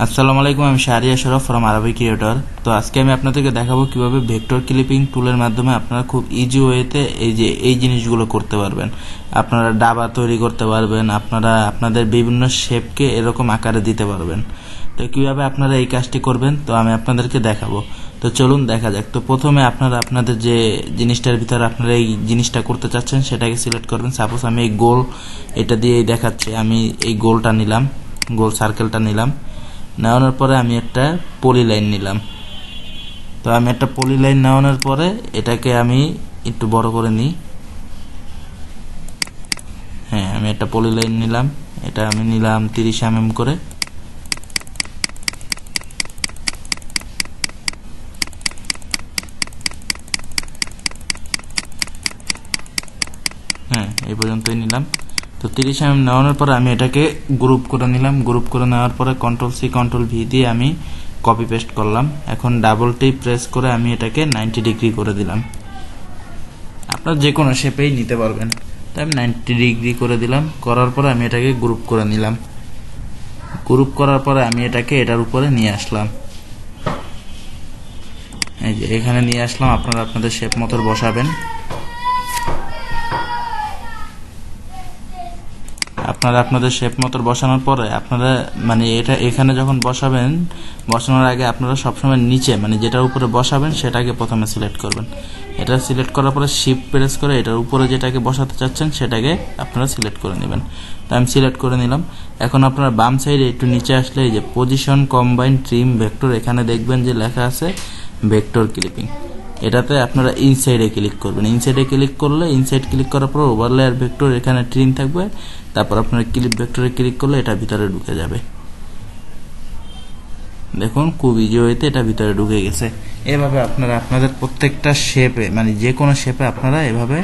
আসসালামু আলাইকুম, আমি শাহরিয়ার শরফ ফ্রম ArabiCreator। তো আজকে আমি আপনাদেরকে দেখাবো কিভাবে ভেক্টর ক্লিপিং টুলের মাধ্যমে আপনারা খুব ইজি ওয়েতে এই জিনিসগুলো করতে পারবেন। আপনারা ডাবা তৈরি করতে পারবেন, আপনারা আপনাদের বিভিন্ন শেপকে এরকম আকারে দিতে পারবেন। তো কিভাবে আপনারা এই কাজটি করবেন তো আমি আপনাদেরকে দেখাবো। তো চলুন দেখা যাক। তো প্রথমে আপনারা আপনাদের যে জিনিসটার ভিতরে আপনারা এই জিনিসটা করতে চাচ্ছেন সেটাকে সিলেক্ট করবেন। সাপোজ আমি এই গোল এটা দিয়েই দেখাচ্ছি, আমি এই গোলটা নিলাম, গোল সার্কেলটা নিলাম। নেওয়ানোর পরে আমি একটা পলি লাইন নিলাম। তো আমি একটা পলি লাইন নেওয়ানোর পরে এটাকে আমি একটু বড় করে নিই। হ্যাঁ, আমি একটা পলি লাইন নিলাম, এটা আমি নিলাম 30 mm করে। হ্যাঁ, এই পর্যন্তই নিলাম। তো 30 mm নেওয়ানোর পরে আমি এটাকে গ্রুপ করে নিলাম। গ্রুপ করে নেওয়ার পরে Ctrl+C Ctrl+V দিয়ে আমি কপি পেস্ট করলাম। এখন ডাবল টিপ প্রেস করে আমি এটাকে 90 ডিগ্রি করে দিলাম। আপনার যে কোনো শেপেই নিতে পারবেন। তো আমি 90 ডিগ্রি করে দিলাম। করার পরে আমি এটাকে গ্রুপ করে নিলাম। গ্রুপ করার পরে আমি এটাকে এটার উপরে নিয়ে আসলাম। এই যে এখানে নিয়ে আসলাম। আপনারা আপনাদের শেপ মতো বসাবেন। আপনারা আপনাদের শেপ মতো বসানোর পরে আপনারা এটা এখানে যখন বসাবেন, বসানোর আগে আপনারা সবসময় নিচে যেটার উপরে বসাবেন সেটাকে প্রথমে সিলেক্ট করবেন। এটা সিলেক্ট করার পরে শিফট প্রেস করে এটার উপরে যেটাকে বসাতে চাচ্ছেন সেটাকে আপনারা সিলেক্ট করে নেবেন। তো আমি সিলেক্ট করে নিলাম। এখন আপনারা বাম সাইডে একটু নিচে আসলে এই যে পজিশন কম্বাইন ট্রিম ভেক্টর, এখানে দেখবেন যে লেখা আছে ভেক্টর ক্লিপিং। এটাতে আপনারা ইনসাইডে ক্লিক করবেন। ইনসাইডে ক্লিক করলে, ইনসাইড ক্লিক করার পর ওভারলেয়ার ভেক্টর এখানে ট্রিম থাকবে। তারপর আপনারা ক্লিপ ভেক্টরে ক্লিক করলে এটা ভিতরে ঢুকে যাবে। দেখুন খুব ইজি ওয়েতে এটা ভিতরে ঢুকে গেছে। এভাবে আপনারা আপনাদের প্রত্যেকটা শেপে যে কোনো শেপে আপনারা এভাবে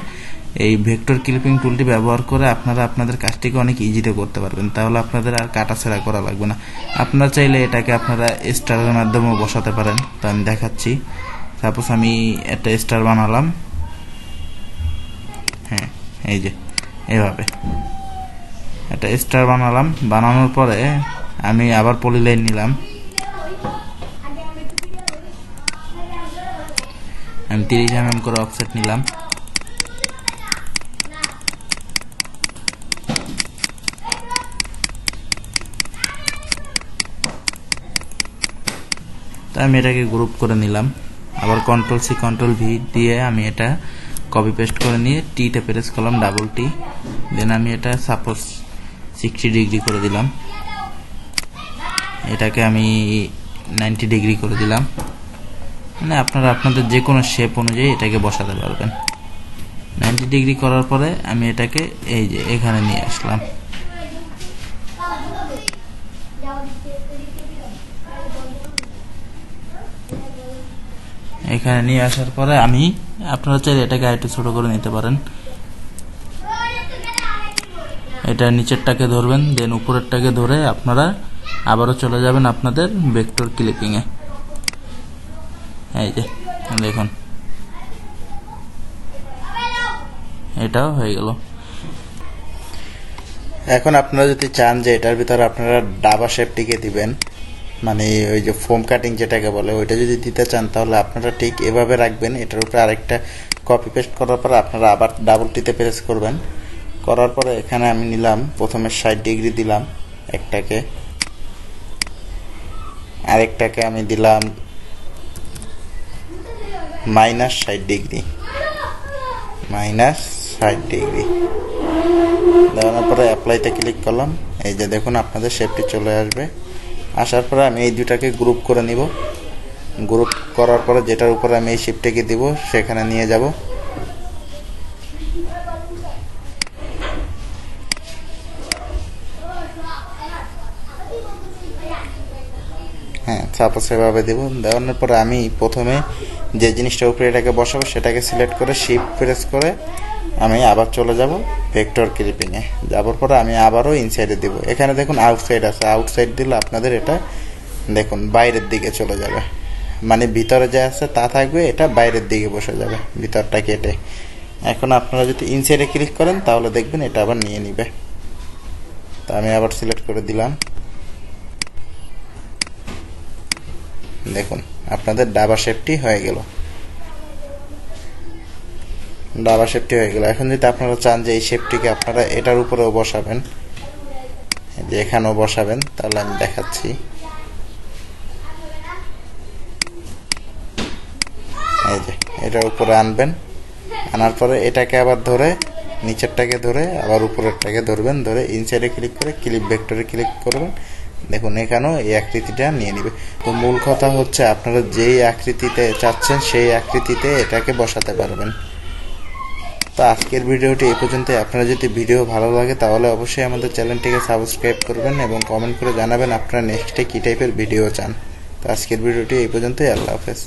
এই ভেক্টর ক্লিপিং টুলটি ব্যবহার করে আপনারা আপনাদের কাজটিকে অনেক ইজিতে করতে পারবেন। তাহলে আপনাদের আর কাটাছেঁড়া করা লাগবে না। আপনারা চাইলে এটাকে আপনারা স্টারের মাধ্যমেও বসাতে পারেন। তো আমি দেখাচ্ছি। সাপোজ আমি একটা স্টার বানালাম। হ্যাঁ, এই যে এভাবে একটা স্টার বানালাম। বানানোর পরে আমি আবার পলি লাইন নিলাম। আমি 30 mm করে অফসেট নিলাম। তো আমি এটাকে গ্রুপ করে নিলাম। আবার Ctrl+C Ctrl+V দিয়ে আমি এটা কপি পেস্ট করে নিয়ে টিতে প্রেস করলাম, ডাবল টি। দেন আমি এটা সাপোজ 60 ডিগ্রি করে দিলাম। এটাকে আমি 90 ডিগ্রি করে দিলাম। আপনারা আপনাদের যে কোনো শেপ অনুযায়ী এটাকে বসাতে পারবেন। 90 ডিগ্রি করার পরে আমি এটাকে এই যে এখানে নিয়ে আসলাম। এখানে নিয়ে আসার পরে আমি আপনারা চাইলে এটাকে আরেকটু ছোট করে নিতে পারেন। এটা নিচেরটাকে ধরবেন, দেন উপরেরটাকে ধরে আপনারা আবারও চলে যাবেন আপনাদের ভেক্টর ক্লিপিং এ। এই যে দেখুন এটাও হয়ে গেল। এখন আপনারা যদি চান যে এটার ভিতরে আপনারা ডাবা শেপটিকে দিবেন, ওই যে ফোম কাটিং যেটাকে বলে, ওইটা যদি দিতে চান তাহলে আপনারা ঠিক এভাবে রাখবেন। এটার উপরে আরেকটা কপি পেস্ট করার পরে আপনারা আবার ডাবল টিতে প্রেস করবেন। করার পরে এখানে আমি নিলাম প্রথমে 60 ডিগ্রি দিলাম একটাকে, আরেকটাকে আমি দিলাম -60 ডিগ্রি, -60 ডিগ্রি দেওয়ার পরে অ্যাপ্লাইতে ক্লিক করলাম। এই যে দেখুন আপনাদের শেপটি চলে আসবে। আসার পরে আমি এই দুটাকে গ্রুপ করে নিব। গ্রুপ করার পরে যেটার উপরে আমি এই শেপটাকে দিব সেখানে নিয়ে যাব। হ্যাঁ, সাপোজ এভাবে দেব। দেওয়ানোর পরে আমি প্রথমে যে জিনিসটার উপরে এটাকে বসাবো সেটাকে সিলেক্ট করে শিফট প্রেস করে আমি আবার চলে যাব ভেক্টর ক্লিপিং এ। যাওয়ার পরে আমি আবারও ইনসাইডে দিব। এখানে দেখুন আউটসাইড আছে, আউটসাইড দিলে আপনাদের এটা দেখুন বাইরের দিকে চলে যাবে। ভিতরে যা আছে তা থাকবে, এটা বাইরের দিকে বসে যাবে ভিতরটা কেটে। এখন আপনারা যদি ইনসাইডে ক্লিক করেন তাহলে দেখবেন এটা আবার নিয়ে নিবে। তো আমি আবার সিলেক্ট করে দিলাম। দেখুন আপনাদের ডাবা শেপটি হয়ে গেল। ডাবা শেপটি হয়ে গেল। এখন যদি আপনারা চান যে এই শেপটিকে আপনারা এটার উপরেও বসাবেন, যে এখানেও বসাবেন, তাহলে আমি দেখাচ্ছি। এই যে এটার উপরে আনবেন, আনার পরে এটাকে আবার ধরে নিচেরটাকে ধরে আবার উপরেরটাকে ধরবেন, ধরে ইনসাইডে ক্লিক করে ক্লিপ ভেক্টরে ক্লিক করবেন। দেখুন এখানেও এই আকৃতিটা নিয়ে নেবে। তো মূল কথা হচ্ছে আপনারা যেই আকৃতিতে চাচ্ছেন সেই আকৃতিতে এটাকে বসাতে পারবেন। তো আজকের ভিডিওটি এই পর্যন্তই। আপনারা যদি ভিডিও ভালো লাগে তাহলে অবশ্যই আমাদের চ্যানেলটিকে সাবস্ক্রাইব করবেন এবং কমেন্ট করে জানাবেন আপনারা নেক্সটে কী টাইপের ভিডিও চান। তো আজকের ভিডিওটি এই পর্যন্তই। আল্লাহ হাফেজ।